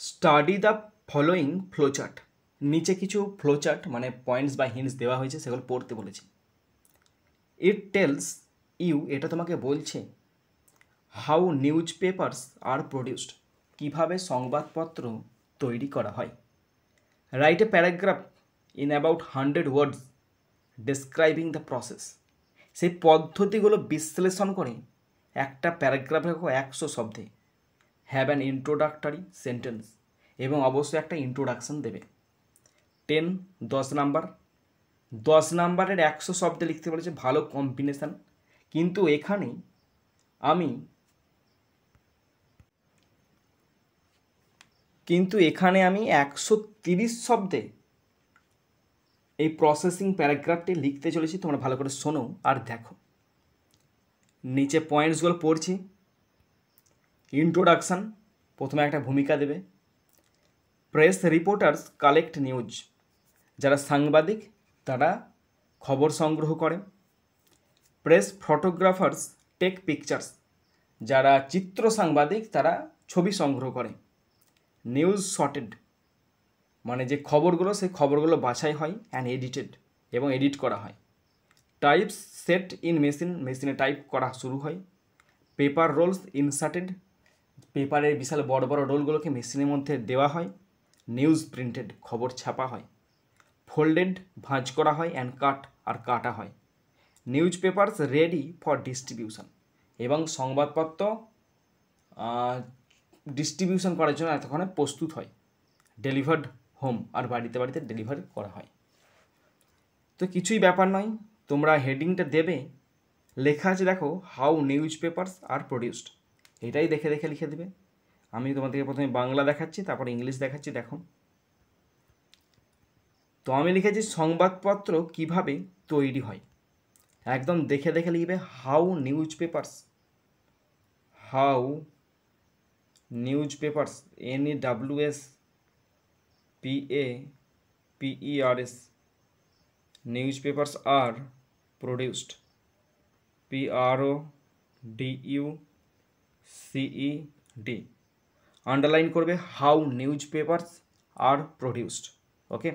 Study the following flowchart. নিচে কিছু flowchart মানে পয়েন্টস বা হিন্টস দেওয়া হয়েছে, সেগুলো পড়তে বলেছি। ইট টেলস ইউ, এটা তোমাকে বলছে how news papers are produced, কীভাবে সংবাদপত্র তৈরি করা হয়। Write a paragraph in about 100 words describing the process. সেই পদ্ধতিগুলো বিশ্লেষণ করে একটা প্যারাগ্রাফ লেখো 100 শব্দে। হ্যাভ অ্যান ইন্ট্রোডাক্টরি সেন্টেন্স, এবং অবশ্যই একটা ইন্ট্রোডাকশন দেবে। 10 নাম্বার, 10 নাম্বারের 100 শব্দে লিখতে বলেছে, ভালো কম্বিনেশান। কিন্তু এখানে আমি 130 শব্দে এই প্রসেসিং প্যারাগ্রাফটি লিখতে চলেছি। তোমরা ভালো করে শোনো আর দেখো। নিচে পয়েন্টসগুলো পড়ছি। ইন্ট্রোডাকশান, প্রথমে একটা ভূমিকা দেবে। প্রেস রিপোর্টার্স কালেক্ট নিউজ, যারা সাংবাদিক তারা খবর সংগ্রহ করে। প্রেস ফটোগ্রাফার্স টেক পিকচার্স, যারা চিত্র সাংবাদিক তারা ছবি সংগ্রহ করে। নিউজ শর্টেড, মানে যে খবরগুলো সেই খবরগুলো বাছাই হয় অ্যান্ড এডিটেড, এবং এডিট করা হয়। টাইপস সেট ইন মেশিন, মেশিনে টাইপ করা শুরু হয়। পেপার রোলস ইনসার্টেড, পেপারের বিশাল বড় বড় রোলগুলোকে মেশিনের মধ্যে দেওয়া হয়। নিউজ প্রিন্টেড, খবর ছাপা হয়। ফোল্ডেড, ভাঁজ করা হয়। অ্যান্ড কাট, আর কাটা হয়। News papers ready for distribution, এবং সংবাদপত্র ডিস্ট্রিবিউশন করার জন্য এতক্ষণে প্রস্তুত হয়। ডেলিভার্ড হোম, আর বাড়িতে বাড়িতে ডেলিভার করা হয়। তো কিছুই ব্যাপার নয়, তোমরা হেডিংটা দেবে। লেখা আছে দেখো, how newspapers are produced, এটাই দেখে দেখে লিখে দেবে। আমি তোমাদেরকে প্রথমে বাংলা দেখাচ্ছি, তারপর ইংলিশ দেখাচ্ছি। দেখো, তো আমি লিখেছি সংবাদপত্র কিভাবে তৈরি হয়। একদম দেখে দেখে লিখবে, how newspapers, how news papers, NEWS PAPERS, news papers are produced, PRODUCED। Underline করবে, how newspapers are produced. Okay,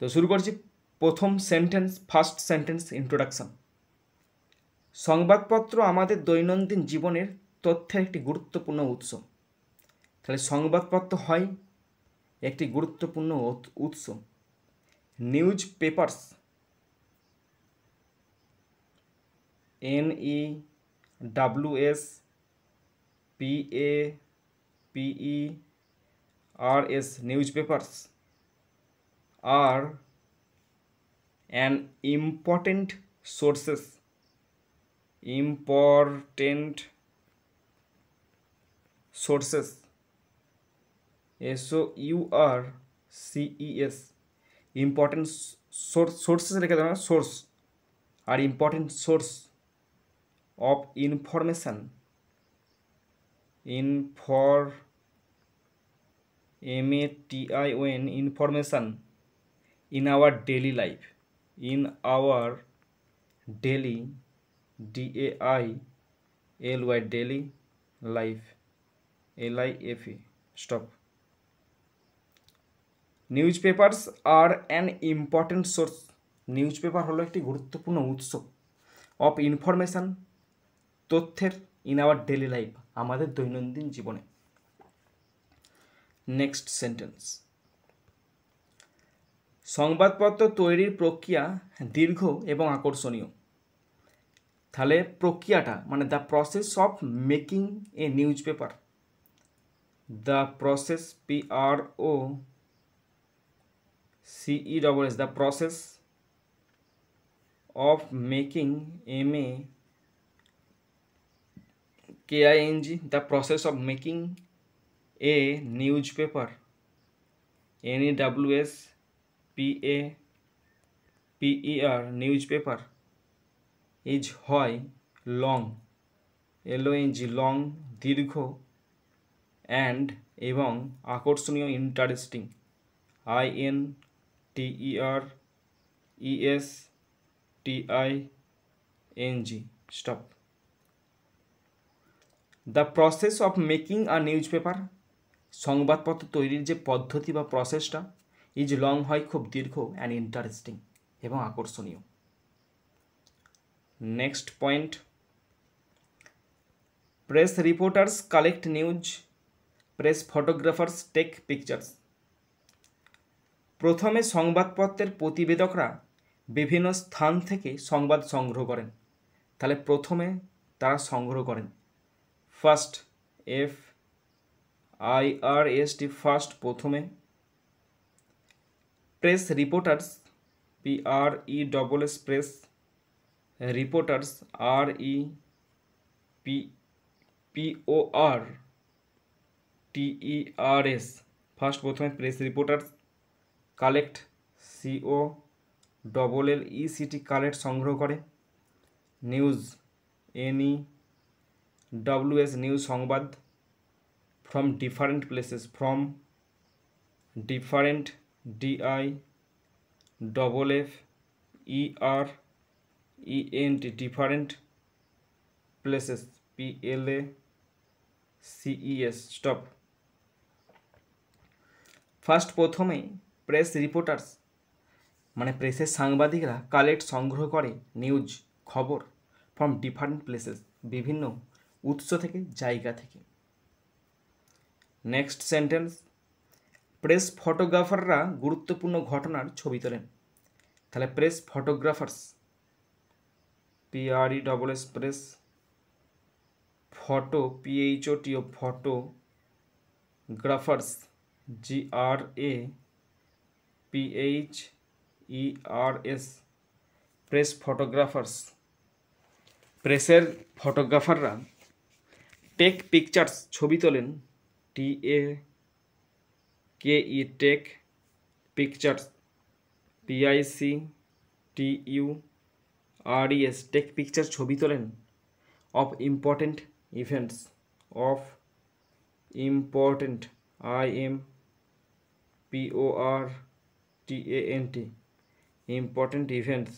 তো শুরু করছি। প্রথম সেন্টেন্স, ফার্স্ট সেন্টেন্স, ইন্ট্রোডাকশন। সংবাদপত্র আমাদের দৈনন্দিন জীবনের তথ্যের একটি গুরুত্বপূর্ণ উৎস। তাহলে সংবাদপত্র হয় একটি গুরুত্বপূর্ণ উৎস। News papers, NEWS PAPERS, news papers are an important sources, SOURCES, important sources রেখে দেওয়া, সোর্স আর important source of information, information in our daily life, in our daily, DAILY, daily life, LIFE, stop. Newspapers are an important source, newspaper হলো একটি গুরুত্বপূর্ণ উৎস। Of information, তথ্যের। In our daily life, আমাদের দৈনন্দিন জীবনে। নেক্সট সেন্টেন্স, সংবাদপত্র তৈরির প্রক্রিয়া দীর্ঘ এবং আকর্ষণীয়। তাহলে প্রক্রিয়াটা মানে the process of making A news paper, the process, PROCESS, the process of making, MAKING, the process of making A news paper, NEWS PAPER, news paper is হয় লং, LONG, লং, দীর্ঘ, অ্যান্ড, এবং, আকর্ষণীয়, interesting, INTERESTING, stop. The process of making a news paper, সংবাদপত্র তৈরির যে পদ্ধতি বা প্রসেসটা ইজ লং হয়, খুব দীর্ঘ অ্যান্ড ইন্টারেস্টিং এবং আকর্ষণীয়। Next point, press reporters collect news, press photographers take pictures. প্রথমে সংবাদপত্রের প্রতিবেদকরা বিভিন্ন স্থান থেকে সংবাদ সংগ্রহ করেন। তাহলে প্রথমে তারা সংগ্রহ করেন, ফার্স্ট, FIRST, ফার্স্ট, প্রথমে। Press reporters, PRESS, press reporters, REPORTERS, first, প্রথমে press reporters. Collect, COLLECT, collect, সংগ্রহ করে। নিউজ, NEWS, নিউজ, সংবাদ। From different places, from different, DIFFERENT, different places, PLACES, stop. First, প্রথমেই প্রেস রিপোর্টার্স মানে প্রেসের সাংবাদিকরা collect, সংগ্রহ করে, নিউজ, খবর, ফ্রম ডিফারেন্ট প্লেসেস, বিভিন্ন উৎস থেকে, জায়গা থেকে। নেক্সট সেন্টেন্স, প্রেস ফটোগ্রাফাররা গুরুত্বপূর্ণ ঘটনার ছবি তোলেন। তাহলে press photographers, PRESS, press photo, PHOTO, photographers, GRAPHERS, press photographers. প্রেসের ফটোগ্রাফাররা টেক পিকচার্স, ছবি তোলেন, TAKE, take pictures, PICTURES, take picture, ছবি তোলেন, of important events, of important, IMPORTANT, important events,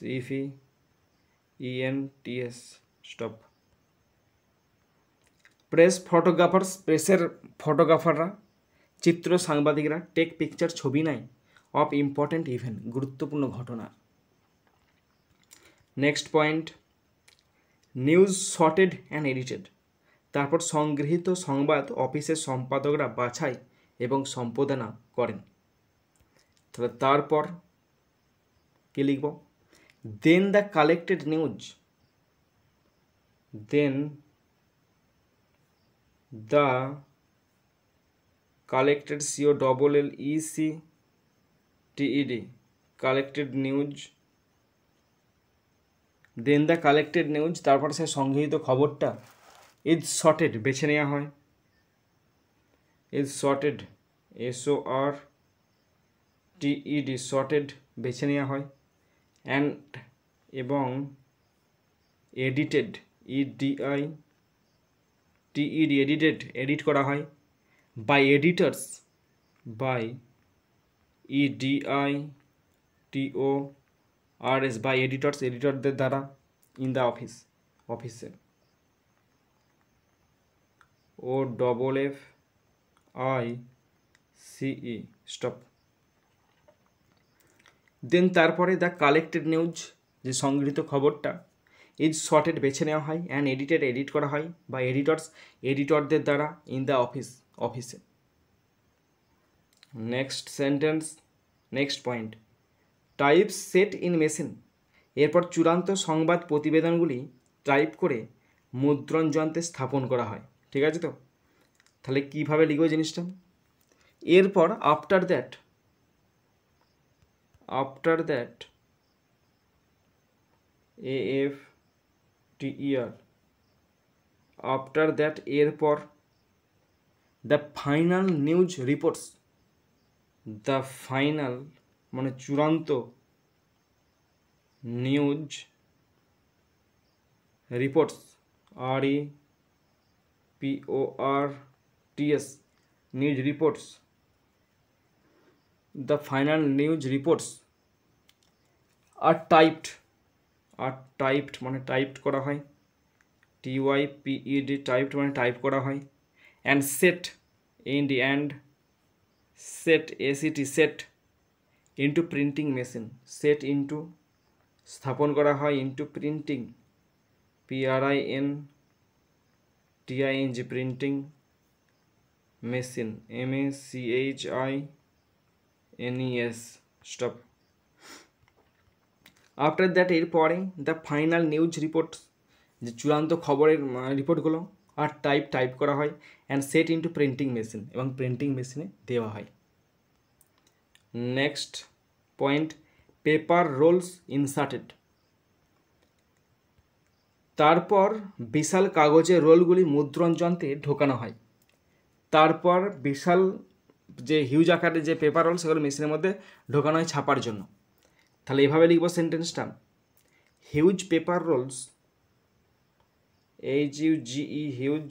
EVENTS, stop. Press photographers, প্রেসের ফটোগ্রাফাররা, চিত্র সাংবাদিকরা, টেক পিকচার, ছবি নেয়, অফ ইম্পর্টেন্ট ইভেন্ট, গুরুত্বপূর্ণ ঘটনা। Next point, news sorted and edited. তারপর সংগৃহীত সংবাদ অফিসের সম্পাদকরা বাছাই এবং সম্পাদনা করেন। তাহলে তারপর কি লিখব, then the collected news, then the collected, COLLECTED, collected news, then the collected news, তারপর সে সংগৃহীত খবরটা ইজ শর্টেড, বেছে নেওয়া হয়, ইজ শর্টেড, SORTED, শর্টেড, বেছে নেওয়া হয়, অ্যান্ড, এবং এডিটেড, EDITED, এডিটেড, এডিট করা হয়, by editors, by EDITORS, by editors, এডিটরদের দ্বারা, ইন দ্য অফিস, অফিসে, OFFICE, স্টপ। দেন তারপরে দ্য কালেক্টেড নিউজ, যে সংগৃহীত খবরটা, ইজ শর্টেড, বেছে নেওয়া হয়, অ্যান্ড এডিটেড, এডিট করা হয়, বা এডিটর্স, এডিটরদের দ্বারা, ইন দ্য অফিস, অফিসে। Next sentence, next point, types set in machine. এরপর চূড়ান্ত সংবাদ প্রতিবেদনগুলি টাইপ করে মুদ্রণ যন্ত্রে স্থাপন করা হয়। ঠিক আছে তো? তাহলে কীভাবে লিখব জিনিসটা, এরপর after that, AFTER, after that, এরপর, the final news reports, the final মানে চূড়ান্ত, news reports, REPORTS, news reports, the final news reports are typed মানে টাইপড করা হয়, TYPED, টাইপড মানে টাইপ করা হয়, অ্যান্ড সেট, এন্ড সেট এসিটি set into printing machine, set into স্থাপন করা হয়, into printing PRINTING printing machine MECHINES stop. After that এরপরে দ্য ফাইনাল নিউজ রিপোর্ট, যে চূড়ান্ত খবরের রিপোর্টগুলো আর টাইপ করা হয় and set into printing machine, এবং প্রিন্টিং মেশিনে দেওয়া হয়। Next point, paper rolls inserted. তারপর বিশাল কাগজের রোলগুলি মুদ্রণ যন্ত্রে ঢোকানো হয়। তারপর বিশাল যে হিউজ আকারের যে পেপার রোল সেগুলো মেশিনের মধ্যে ঢোকানো হয় ছাপার জন্য। তাহলে এভাবে লিখব সেন্টেন্সটা, huge paper rolls, HUGE huge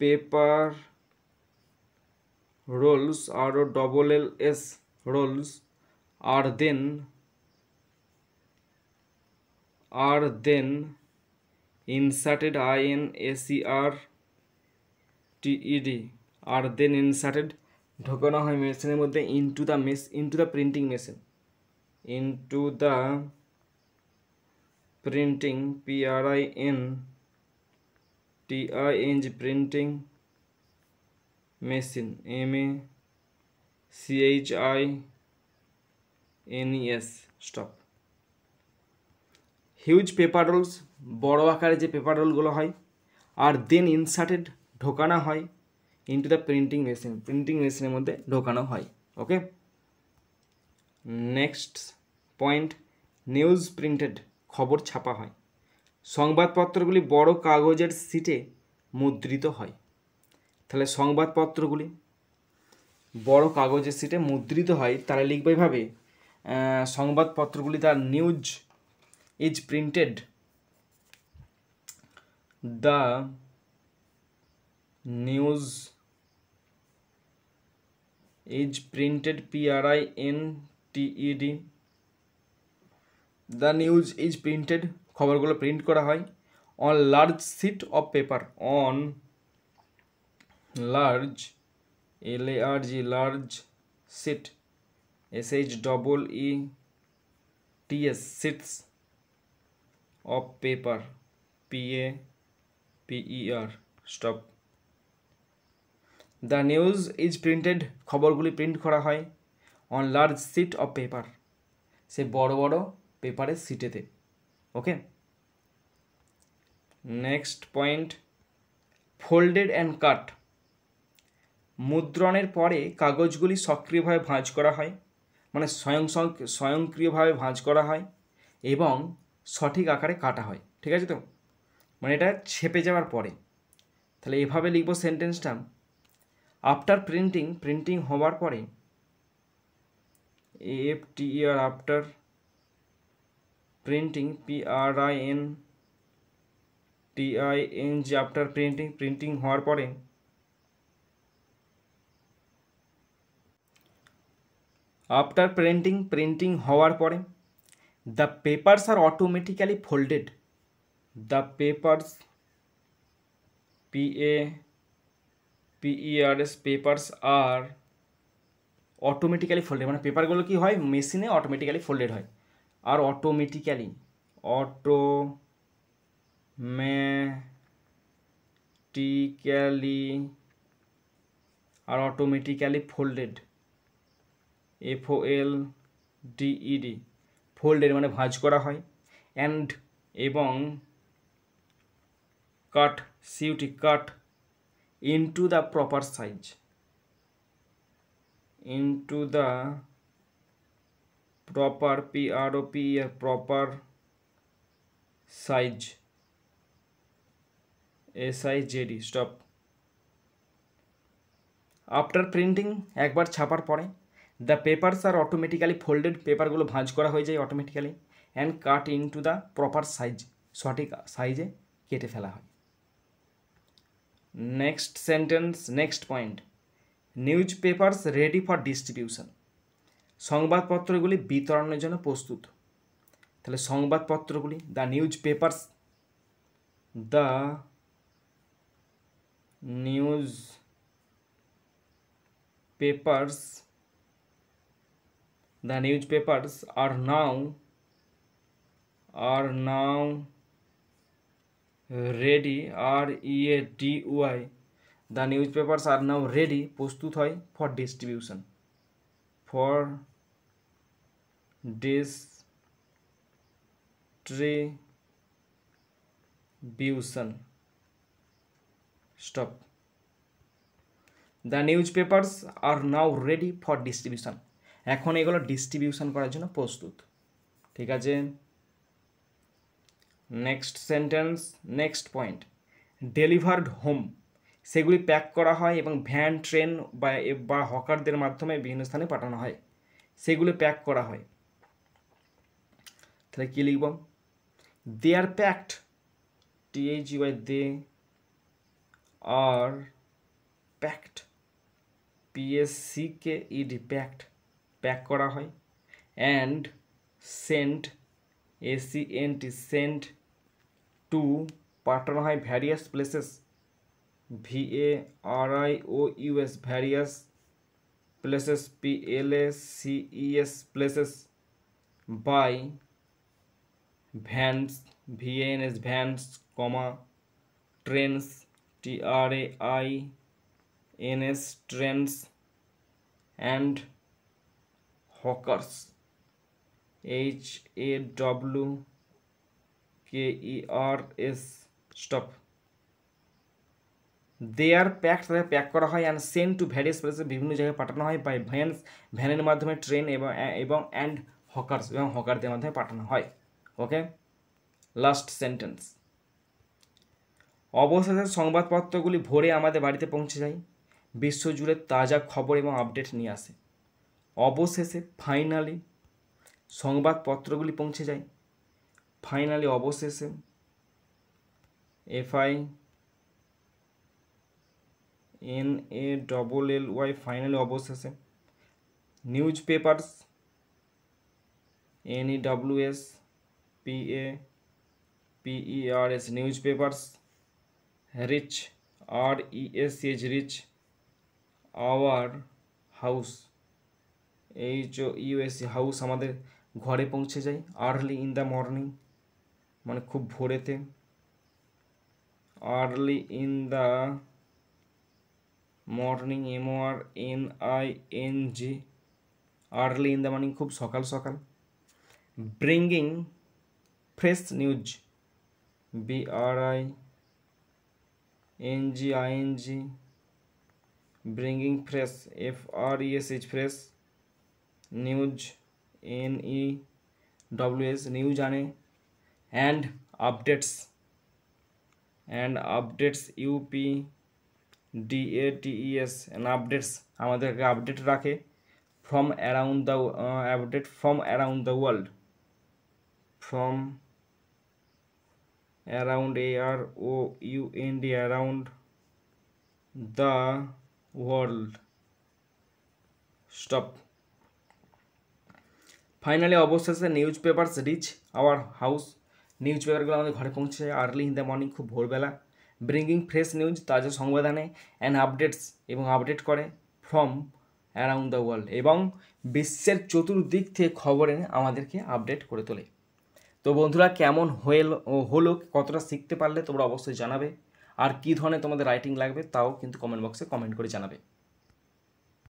paper rolls ROLLS rolls are then inserted are then inserted ঢোকানো হয় মেশিনের মধ্যে into the printing machine, into the printing PRINTING printing machine MECHINES stop. Huge paper rolls, বড় আকারে যে পেপার রোলগুলো হয়, আর দেন inserted ঢোকানো হয়, into the printing machine printing মেশিনের মধ্যে ঢোকানো হয়। ওকে, নেক্সট পয়েন্ট, নিউজ প্রিন্টেড, খবর ছাপা হয়। সংবাদপত্রগুলি বড় কাগজের সিটে মুদ্রিত হয়। তাহলে সংবাদপত্রগুলি বড় কাগজের সিটে মুদ্রিত হয়, তাহলে লিখবে এইভাবে, সংবাদপত্রগুলি তার news is printed, the news is printed PRINTED, the news is printed, খবরগুলো প্রিন্ট করা হয় on large sheet of paper, on large large sheet SHEETS sheets of paper PAPER stop। the news is printed, খবরগুলি print করা হয় on large sheet of paper, সে বড় বড় পেপারের সিটেতে। Okay, next point, folded and cut. মুদ্রণের পরে কাগজগুলি সক্রিয়ভাবে ভাঁজ করা হয়, মানে স্বয়ংক্রিয়ভাবে ভাঁজ করা হয় এবং সঠিক আকারে কাটা হয়। ঠিক আছে তো, মানে এটা ছেপে যাওয়ার পরে। তাহলে এভাবে লিখব সেন্টেন্সটা, আফটার প্রিন্টিং হওয়ার পরে, AFTER after printing PRINTING after printing হওয়ার পরে, আফটার প্রিন্টিং হওয়ার পরে the papers are automatically folded, the papers papers are automatically folded, মানে পেপারগুলো কি হয়, মেশিনে অটোমেটিক্যালি ফোল্ডেড হয়। আর অটোমেটিক্যালি ফোল্ডেড FOLDED, ফোল্ডেড মানে ভাঁজ করা হয়, অ্যান্ড এবং cut cut into the proper size, into the proper proper size SIZD stop. After printing, একবার ছাপার পরে, the papers are automatically folded, পেপারগুলো ভাঁজ করা হয়ে যায় automatically, and cut into the proper size, সঠিক সাইজে কেটে ফেলা হয়। Next sentence, next point, newspapers ready for distribution, সংবাদপত্রগুলি বিতরণের জন্য প্রস্তুত। তাহলে সংবাদপত্রগুলি, the news papers newspapers are now ready, READY, the newspapers are now ready, প্রস্তুত হয় for distribution, stop. The newspapers are now ready for distribution, এখন এগুলো distribution করার জন্য প্রস্তুত। ঠিক আছে, next sentence, next point, delivered home, সেগুলি প্যাক করা হয় এবং ভ্যান, ট্রেন বা হকারদের মাধ্যমে বিভিন্ন স্থানে পাঠানো হয়, সেগুলি প্যাক করা হয়। তাহলে কী লিখব? They are packed, THEY, they are packed, PACKED, packed, pack করা হয়। And sent, ACNT, sent, to, পাঠানো হয়, various places, VARIOUS, various places, PLACES, places, by vans, VANS, vans, comma, trains, TRAINS, trains, and hawkers, HAWKERS, stop. They are packed, তাদের pack করা হয়, and sent to various প্লেসে, বিভিন্ন জায়গায় পাঠানো হয়, বাই ভ্যানস, ভ্যানের মাধ্যমে, ট্রেন এবং অ্যান্ড হকার্স, এবং হকারদের মাধ্যমে পাঠানো হয়। ওকে, লাস্ট সেন্টেন্স, অবশেষে সংবাদপত্রগুলি ভোরে আমাদের বাড়িতে পৌঁছে যায়, বিশ্বজুড়ে তাজা খবর এবং আপডেট নিয়ে আসে। অবশেষে, ফাইনালি, সংবাদপত্রগুলি পৌঁছে যায়, ফাইনালি, অবশেষে, FINALLY, ফাইনালি, অবশেষে। News papers, NEWSPAPERS, news papers. Reach, REACH, reach. Our house, HOUSE, house, আমাদের ঘরে পৌঁছে যায়। আর্লি ইন দ্য মর্নিং, মানে খুব ভোরেতে, early in the morning, MORNING, early in the morning, খুব সকাল সকাল। Bringing fresh news, BRINGING, bringing fresh, FRESH, fresh. News, NEWS, news আনে। And updates, UPDATES, and updates, আমাদেরকে আপডেট রাখে। From around the update from around the world, from around, AROUND, around the world, stop. Finally, অবশেষে, news papers reach our house, নিউজ পেপারগুলো আমাদের ঘরে পৌঁছে যায়। আর্লি ইন দ্য মর্নিং, খুব ভোরবেলা। ব্রিঙ্গিং ফ্রেশ নিউজ, তাজা সংবাদ আনে। অ্যান্ড আপডেটস, এবং আপডেট করে। ফ্রম অ্যারাউন্ড দ্য ওয়ার্ল্ড, এবং বিশ্বের চতুর্দিক থেকে খবর এনে আমাদেরকে আপডেট করে তোলে। তো বন্ধুরা, কেমন হলো, কতটা শিখতে পারলে তোমরা অবশ্যই জানাবে। আর কী ধরনের তোমাদের রাইটিং লাগবে তাও কিন্তু কমেন্ট বক্সে কমেন্ট করে জানাবে।